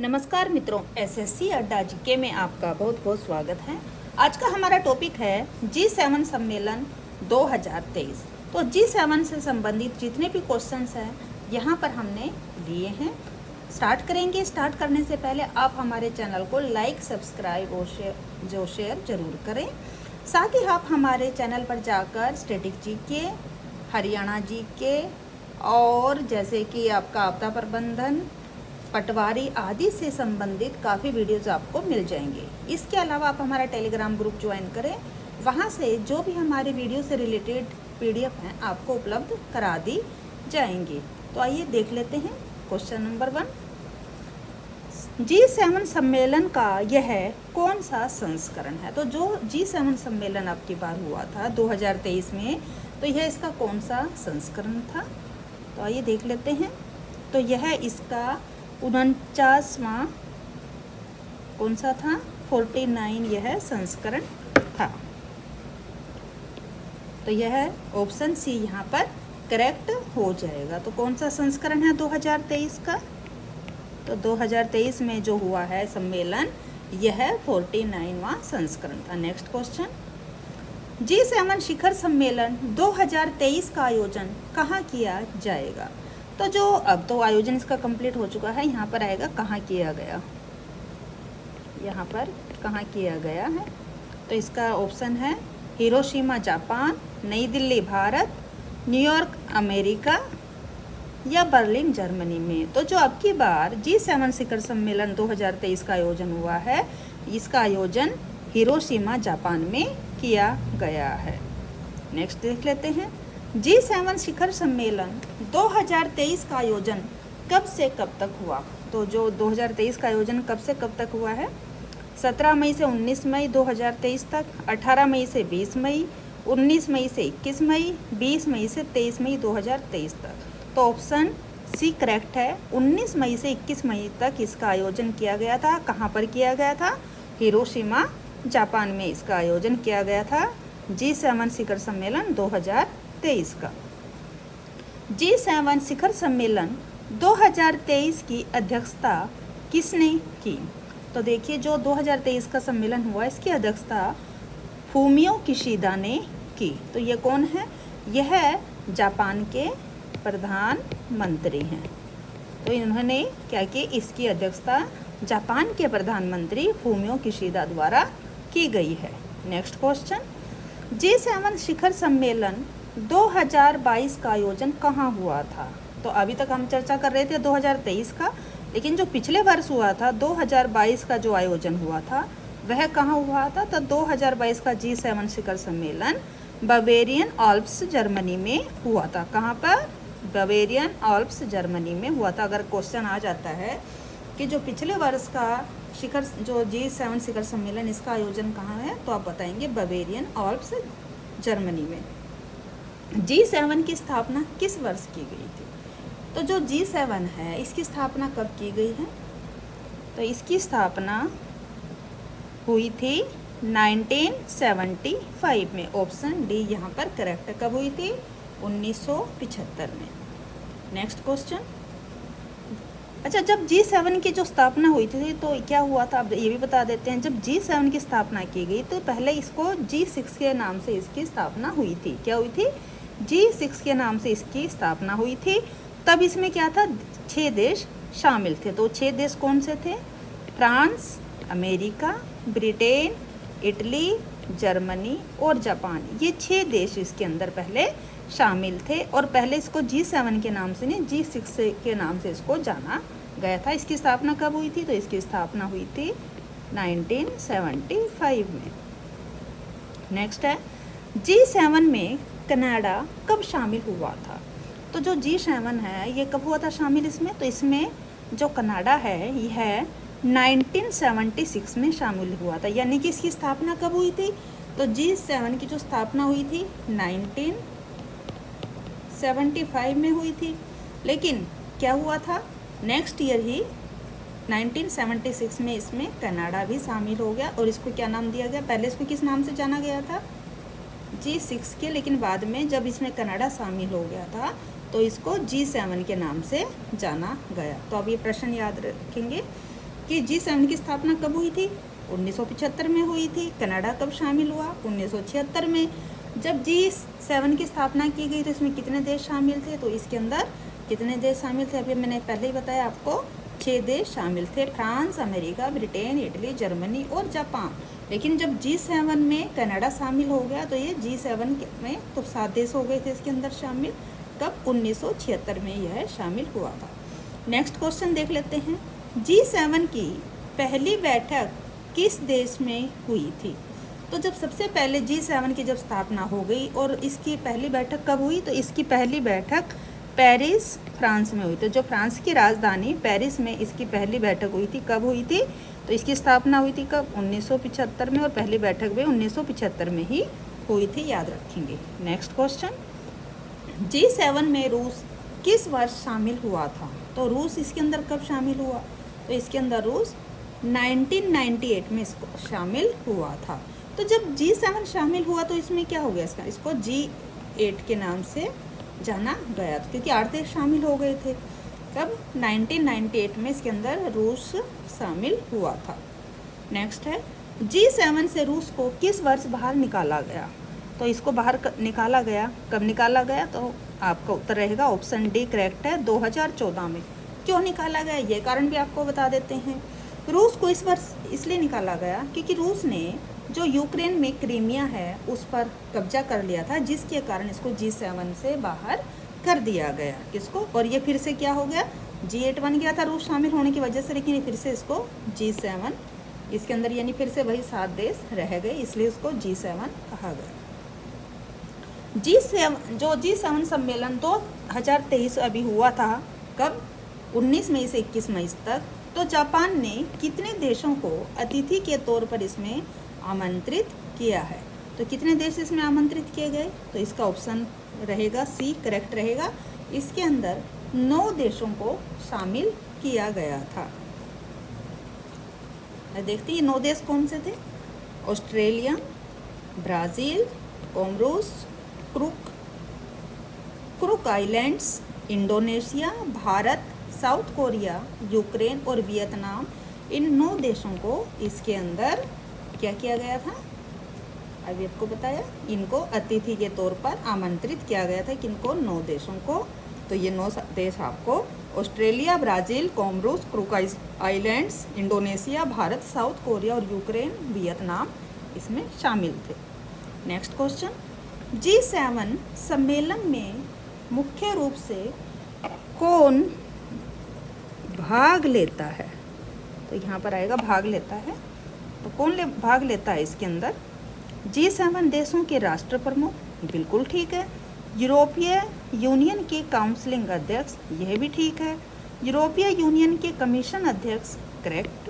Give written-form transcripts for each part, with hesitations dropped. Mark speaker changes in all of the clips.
Speaker 1: नमस्कार मित्रों, एसएससी अड्डा जीके में आपका बहुत बहुत स्वागत है। आज का हमारा टॉपिक है G7 सम्मेलन 2023। तो G7 से संबंधित जितने भी क्वेश्चंस हैं यहाँ पर हमने लिए हैं। स्टार्ट करेंगे। स्टार्ट करने से पहले आप हमारे चैनल को लाइक, सब्सक्राइब और शेयर जरूर करें। साथ ही आप हमारे चैनल पर जाकर स्टैटिक जीके, हरियाणा जीके और जैसे कि आपका आपदा प्रबंधन, पटवारी आदि से संबंधित काफ़ी वीडियोज़ आपको मिल जाएंगे। इसके अलावा आप हमारा टेलीग्राम ग्रुप ज्वाइन करें। वहाँ से जो भी हमारे वीडियो से रिलेटेड पीडीएफ हैं आपको उपलब्ध करा दी जाएंगी। तो आइए देख लेते हैं क्वेश्चन नंबर 1। G7 सम्मेलन का यह कौन सा संस्करण है? तो जो G7 सम्मेलन आपकी बार हुआ था 2023 में, तो यह इसका कौन सा संस्करण था? तो आइए देख लेते हैं। तो यह इसका 49वां कौन सा था? 49 यह संस्करण था। तो यह ऑप्शन सी यहाँ पर करेक्ट हो जाएगा। तो कौन सा संस्करण है 2023 का? तो 2023 में जो हुआ है सम्मेलन, यह 49वां संस्करण था। नेक्स्ट क्वेश्चन, G7 शिखर सम्मेलन 2023 का आयोजन कहाँ किया जाएगा? तो जो अब तो आयोजन इसका कंप्लीट हो चुका है, यहाँ पर आएगा कहाँ किया गया। यहाँ पर कहाँ किया गया है? तो इसका ऑप्शन है हिरोशिमा जापान, नई दिल्ली भारत, न्यूयॉर्क अमेरिका या बर्लिन जर्मनी में। तो जो अब की बार G7 शिखर सम्मेलन 2023 का आयोजन हुआ है, इसका आयोजन हिरोशिमा जापान में किया गया है। नेक्स्ट देख लेते हैं। G7 शिखर सम्मेलन 2023 का आयोजन कब से कब तक हुआ? तो जो 2023 का आयोजन कब से कब तक हुआ है? 17 मई से 19 मई 2023 तक, 18 मई से 20 मई, 19 मई से 21 मई, 20 मई से 23 मई 2023 तक। तो ऑप्शन सी करेक्ट है। 19 मई से 21 मई तक इसका आयोजन किया गया था। कहाँ पर किया गया था? हिरोशिमा जापान में इसका आयोजन किया गया था। G7 शिखर सम्मेलन 2023 का। G7 शिखर सम्मेलन 2023 की अध्यक्षता किसने की? तो देखिए, जो 2023 का सम्मेलन हुआ, इसकी अध्यक्षता फूमियो किशिदा ने की। तो ये कौन है? यह जापान के प्रधानमंत्री हैं। तो इन्होंने क्या की? इसकी अध्यक्षता जापान के प्रधानमंत्री फूमियो किशिदा द्वारा की गई है। नेक्स्ट क्वेश्चन, G7 शिखर सम्मेलन 2022 का आयोजन कहाँ हुआ था? तो अभी तक हम चर्चा कर रहे थे 2023 का, लेकिन जो पिछले वर्ष हुआ था 2022 का जो आयोजन हुआ था, वह कहाँ हुआ था? तो 2022 का G7 शिखर सम्मेलन बवेरियन आल्प्स जर्मनी में हुआ था। कहाँ पर? बवेरियन आल्प्स जर्मनी में हुआ था। अगर क्वेश्चन आ जाता है कि जो पिछले वर्ष का शिखर, जो G7 शिखर सम्मेलन, इसका आयोजन कहाँ है, तो आप बताएंगे बवेरियन आल्प्स जर्मनी में। G7 की स्थापना किस वर्ष की गई थी? तो जो G7 है, इसकी स्थापना कब की गई है? तो इसकी स्थापना हुई थी 1975 में। ऑप्शन डी यहाँ पर करेक्ट है। कब हुई थी? 1975 में। नेक्स्ट क्वेश्चन, अच्छा, जब G7 की जो स्थापना हुई थी तो क्या हुआ था? अब ये भी बता देते हैं। जब G7 की स्थापना की गई तो पहले इसको G6 के नाम से इसकी स्थापना हुई थी। क्या हुई थी? G6 के नाम से इसकी स्थापना हुई थी। तब इसमें क्या था? 6 देश शामिल थे। तो 6 देश कौन से थे? France, America, Britain, Italy, Germany और जापान। ये 6 देश इसके अंदर पहले शामिल थे और पहले इसको G7 के नाम से नहीं, G6 के नाम से इसको जाना गया था। इसकी स्थापना कब हुई थी? तो इसकी स्थापना हुई थी 1975 में। नेक्स्ट है, G7 में कनाडा कब शामिल हुआ था? तो जो G7 है, ये कब हुआ था शामिल इसमें? तो इसमें जो कनाडा है, यह 1976 में शामिल हुआ था। यानी कि इसकी स्थापना कब हुई थी? तो G7 की जो स्थापना हुई थी 1975 में हुई थी। लेकिन क्या हुआ था? नेक्स्ट ईयर ही 1976 में इसमें कनाडा भी शामिल हो गया और इसको क्या नाम दिया गया? पहले इसको किस नाम से जाना गया था? G6 के, लेकिन बाद में जब इसमें कनाडा शामिल हो गया था तो इसको G7 के नाम से जाना गया। तो अब ये प्रश्न याद रखेंगे कि G7 की स्थापना कब हुई थी? 1975 में हुई थी। कनाडा कब शामिल हुआ? 1976 में। जब G7 की स्थापना की गई तो इसमें कितने देश शामिल थे? तो इसके अंदर कितने देश शामिल थे? अभी मैंने पहले ही बताया आपको, 6 देश शामिल थे, France, America, Britain, Italy, Germany और जापान। लेकिन जब G7 में कनाडा शामिल हो गया तो ये G7 में तो 7 देश हो गए थे इसके अंदर शामिल। कब? 1976 में यह शामिल हुआ था। नेक्स्ट क्वेश्चन देख लेते हैं। G7 की पहली बैठक किस देश में हुई थी? तो जब सबसे पहले G7 की जब स्थापना हो गई और इसकी पहली बैठक कब हुई? तो इसकी पहली बैठक पेरिस, फ्रांस में हुई। तो जो फ्रांस की राजधानी पेरिस में इसकी पहली बैठक हुई थी, कब हुई थी? तो इसकी स्थापना हुई थी कब? 1975 में, और पहली बैठक भी 1975 में ही हुई थी, याद रखेंगे। नेक्स्ट क्वेश्चन, G7 में रूस किस वर्ष शामिल हुआ था? तो रूस इसके अंदर कब शामिल हुआ? तो इसके अंदर रूस 1998 में इसको शामिल हुआ था। तो जब G7 शामिल हुआ तो इसमें क्या हो गया इसको G8 के नाम से जाना गया था, क्योंकि 8 देश शामिल हो गए थे। तब 1998 में इसके अंदर रूस शामिल हुआ था। नेक्स्ट है, G7 से रूस को किस वर्ष बाहर निकाला गया? तो इसको बाहर निकाला गया, कब निकाला गया? तो आपका उत्तर रहेगा ऑप्शन डी करेक्ट है, 2014 में। क्यों निकाला गया ये कारण भी आपको बता देते हैं। रूस को इस वर्ष इसलिए निकाला गया क्योंकि रूस ने जो यूक्रेन में क्रीमिया है उस पर कब्जा कर लिया था, जिसके कारण इसको G7 से बाहर कर दिया गया। किसको? और ये फिर से क्या हो गया, G8 बन गया था रूस शामिल होने की वजह से, लेकिन फिर से इसको G7 इसके अंदर यानी फिर से वही 7 देश रह गए, इसलिए उसको G7 कहा गया। G7 सम्मेलन 2023 अभी हुआ था, कब? 19 मई से 21 मई तक। तो जापान ने कितने देशों को अतिथि के तौर पर इसमें आमंत्रित किया है? तो कितने देश इसमें आमंत्रित किए गए? तो इसका ऑप्शन रहेगा सी करेक्ट रहेगा। इसके अंदर 9 देशों को शामिल किया गया था। देखते हैं 9 देश कौन से थे। Australia, Brazil, Comoros, cook islands, Indonesia, Bharat, south Korea, Ukraine और वियतनाम। इन 9 देशों को इसके अंदर क्या किया गया था? अभी आपको बताया, इनको अतिथि के तौर पर आमंत्रित किया गया था। किनको? 9 देशों को। तो ये 9 देश आपको Australia, Brazil, Comoros, cook islands, Indonesia, Bharat, south Korea और यूक्रेन, वियतनाम इसमें शामिल थे। नेक्स्ट क्वेश्चन, G7 सम्मेलन में मुख्य रूप से कौन भाग लेता है? तो यहाँ पर आएगा भाग लेता है। तो कौन भाग लेता है इसके अंदर? G7 देशों के राष्ट्र प्रमुख, बिल्कुल ठीक है। यूरोपीय यूनियन के काउंसिलिंग अध्यक्ष, यह भी ठीक है। यूरोपीय यूनियन के कमीशन अध्यक्ष, करेक्ट।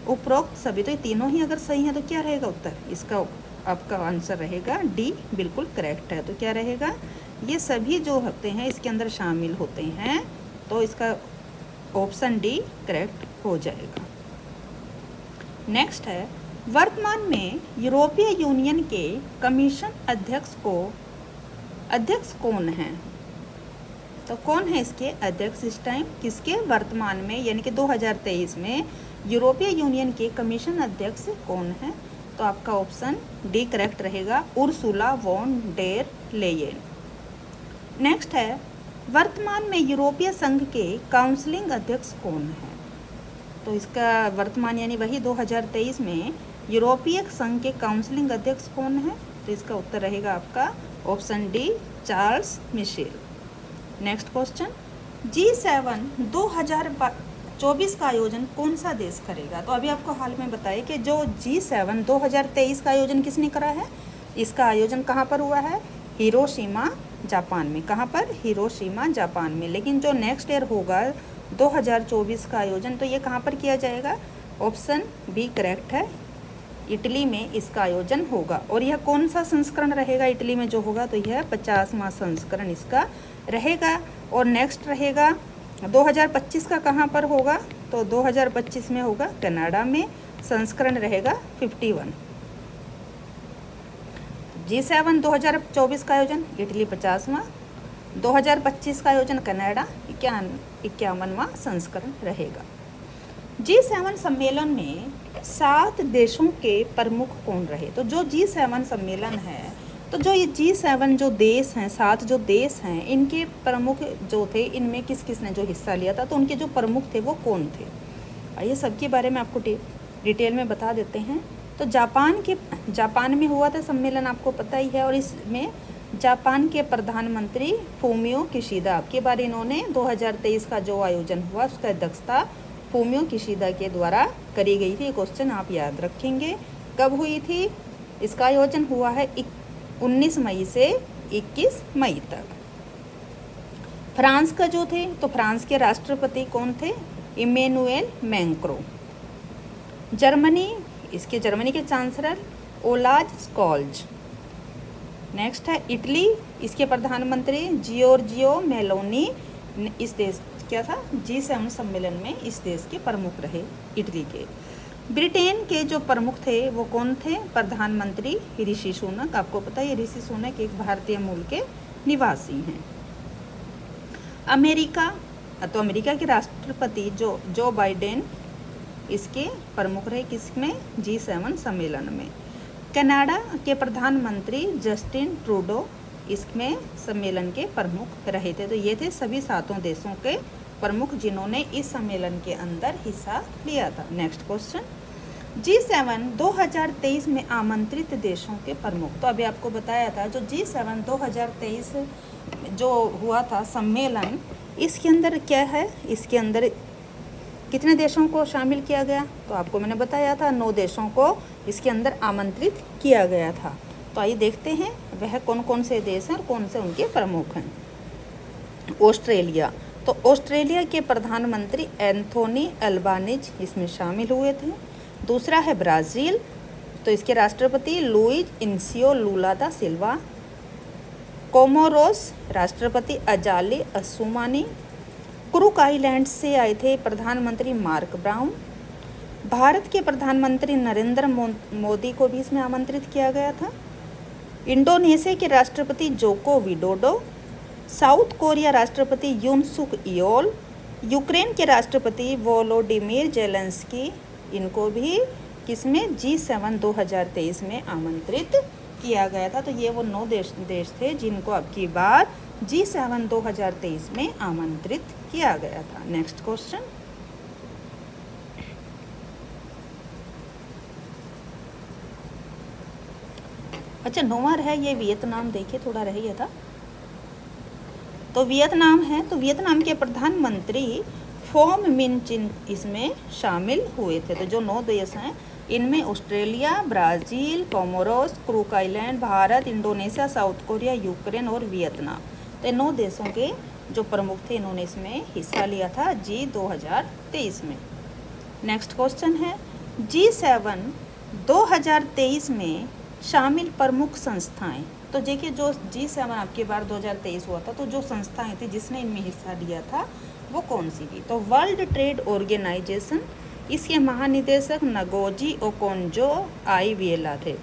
Speaker 1: उपरोक्त सभी, तो ये तीनों ही अगर सही है तो क्या रहेगा उत्तर? इसका आपका आंसर रहेगा डी, बिल्कुल करेक्ट है। तो क्या रहेगा? ये सभी जो होते हैं इसके अंदर शामिल होते हैं, तो इसका ऑप्शन डी करेक्ट हो जाएगा। नेक्स्ट है, वर्तमान में यूरोपीय यूनियन के कमीशन अध्यक्ष कौन हैं? तो कौन है इसके अध्यक्ष इस टाइम? किसके? वर्तमान में यानी कि 2023 में यूरोपीय यूनियन के कमीशन अध्यक्ष कौन है? तो आपका ऑप्शन डी करेक्ट रहेगा, Ursula von der Leyen. Next है, वर्तमान में यूरोपीय संघ के काउंसिलिंग अध्यक्ष कौन है? तो इसका वर्तमान यानी वही 2023 में यूरोपीय संघ के काउंसिलिंग अध्यक्ष कौन है? तो इसका उत्तर रहेगा आपका option D, Charles Michel. Next question, G7 2024 का आयोजन कौन सा देश करेगा? तो अभी आपको हाल में बताया कि जो G7 2023 का आयोजन किसने करा है? इसका आयोजन कहाँ पर हुआ है? हिरोशिमा, जापान में। कहाँ पर? हिरोशिमा, जापान में। लेकिन जो नेक्स्ट ईयर होगा 2024 का आयोजन, तो ये कहाँ पर किया जाएगा? ऑप्शन बी करेक्ट है, इटली में इसका आयोजन होगा। और यह कौन सा संस्करण रहेगा इटली में जो होगा? तो यह 50वां संस्करण इसका रहेगा। और नेक्स्ट रहेगा 2025 का कहाँ पर होगा? तो 2025 में होगा कनाडा में, संस्करण रहेगा 51। G7 2024 का आयोजन इटली 50वां, 2025 का आयोजन कनाडा 51वां संस्करण रहेगा। G7 सम्मेलन में 7 देशों के प्रमुख कौन रहे? तो जो G7 सम्मेलन है, तो जो ये G7 जो देश हैं, 7 जो देश हैं, इनके प्रमुख जो थे, इनमें किस किस ने जो हिस्सा लिया था, तो उनके जो प्रमुख थे वो कौन थे? आइए सबके बारे में आपको डिटेल में बता देते हैं। तो जापान में हुआ था सम्मेलन, आपको पता ही है, और इसमें जापान के प्रधानमंत्री फूमियो किशिदा के बारे इन्होंने 2023 का जो आयोजन हुआ उसका अध्यक्षता फूमियो किशिदा के द्वारा करी गई थी। क्वेश्चन आप याद रखेंगे। कब हुई थी? इसका आयोजन हुआ है 19 मई से 21 मई तक। फ्रांस का जो थे, तो फ्रांस के राष्ट्रपति कौन थे? Emmanuel Macron. जर्मनी के चांसलर ओलाज स्कॉल्ज। नेक्स्ट है इटली, इसके प्रधानमंत्री जियोर्जियो मेलोनी। इस देश क्या था? G7 सम्मेलन में इस देश के प्रमुख रहे, इटली के। ब्रिटेन के जो प्रमुख थे वो कौन थे? प्रधानमंत्री ऋषि सुनक। आपको पता है ऋषि सुनक एक भारतीय मूल के निवासी हैं। अमेरिका, तो अमेरिका के राष्ट्रपति जो बाइडेन इसके प्रमुख रहे, किसमें? G7 सम्मेलन में। कनाडा के प्रधानमंत्री जस्टिन ट्रूडो इसमें सम्मेलन के प्रमुख रहे थे। तो ये थे सभी 7 देशों के प्रमुख जिन्होंने इस सम्मेलन के अंदर हिस्सा लिया था। नेक्स्ट क्वेश्चन, G7 2023 में आमंत्रित देशों के प्रमुख। तो अभी आपको बताया था जो G7 2023 जो हुआ था सम्मेलन, इसके अंदर क्या है? इसके अंदर कितने देशों को शामिल किया गया? तो आपको मैंने बताया था 9 देशों को इसके अंदर आमंत्रित किया गया था। तो आइए देखते हैं वह कौन कौन से देश हैं और कौन से उनके प्रमुख हैं। ऑस्ट्रेलिया, तो ऑस्ट्रेलिया के प्रधानमंत्री एंथोनी अल्बानीज इसमें शामिल हुए थे। दूसरा है ब्राज़ील, तो इसके राष्ट्रपति लुइज इनसियो लुला दा सिल्वा। कोमोरोस, राष्ट्रपति अजाली असुमानी। कुरुक आइलैंड से आए थे प्रधानमंत्री मार्क ब्राउन। भारत के प्रधानमंत्री नरेंद्र मोदी को भी इसमें आमंत्रित किया गया था। इंडोनेशिया के राष्ट्रपति जोको विडोडो। साउथ कोरिया राष्ट्रपति यून सुक योल। यूक्रेन के राष्ट्रपति वोलोडिमिर जेलेंस्की, इनको भी किसमें? G7 2023 में आमंत्रित किया गया था। तो ये वो 9 देश थे जिनको अब की बार G7 2023 में आमंत्रित किया गया था। नेक्स्ट क्वेश्चन, अच्छा 9वां है ये वियतनाम। देखिए थोड़ा रह गया था। तो वियतनाम है, तो वियतनाम के प्रधानमंत्री फोम मिन चिन इसमें शामिल हुए थे। तो जो 9 देश हैं इनमें Australia, Brazil, Comoros, Kurukh island, Bharat, Indonesia, south Korea, Ukraine और वियतनाम। तो 9 देशों के जो प्रमुख थे इन्होंने इसमें हिस्सा लिया था G 2023 में। नेक्स्ट क्वेश्चन है G7 2023 में शामिल प्रमुख संस्थाएं। तो देखिए जो G7 आपके बार 2023 हुआ था, तो जो संस्थाएं थी जिसने इनमें हिस्सा लिया था वो कौन सी थी? तो वर्ल्ड ट्रेड ऑर्गेनाइजेशन, इसके महानिदेशक नगोजी ओकोंजो आईविएला थे।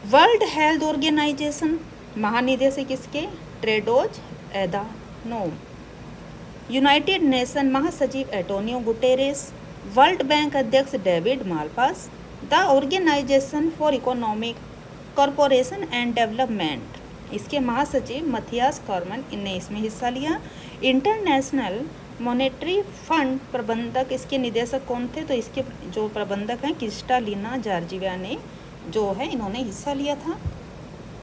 Speaker 1: वर्ल्ड हेल्थ ऑर्गेनाइजेशन, महानिदेशक इसके टेड्रोस एधानोम। यूनाइटेड नेशन महासचिव एंटोनियो गुटेरेस। वर्ल्ड बैंक अध्यक्ष David Malpass. The organization for economic corporation and development, इसके महासचिव मथियास कॉर्मन, इनने इसमें हिस्सा लिया। इंटरनेशनल मॉनेटरी फंड प्रबंधक, इसके निदेशक कौन थे? तो इसके जो प्रबंधक हैं क्रिस्टालिना जॉर्जिवा ने जो है इन्होंने हिस्सा लिया था।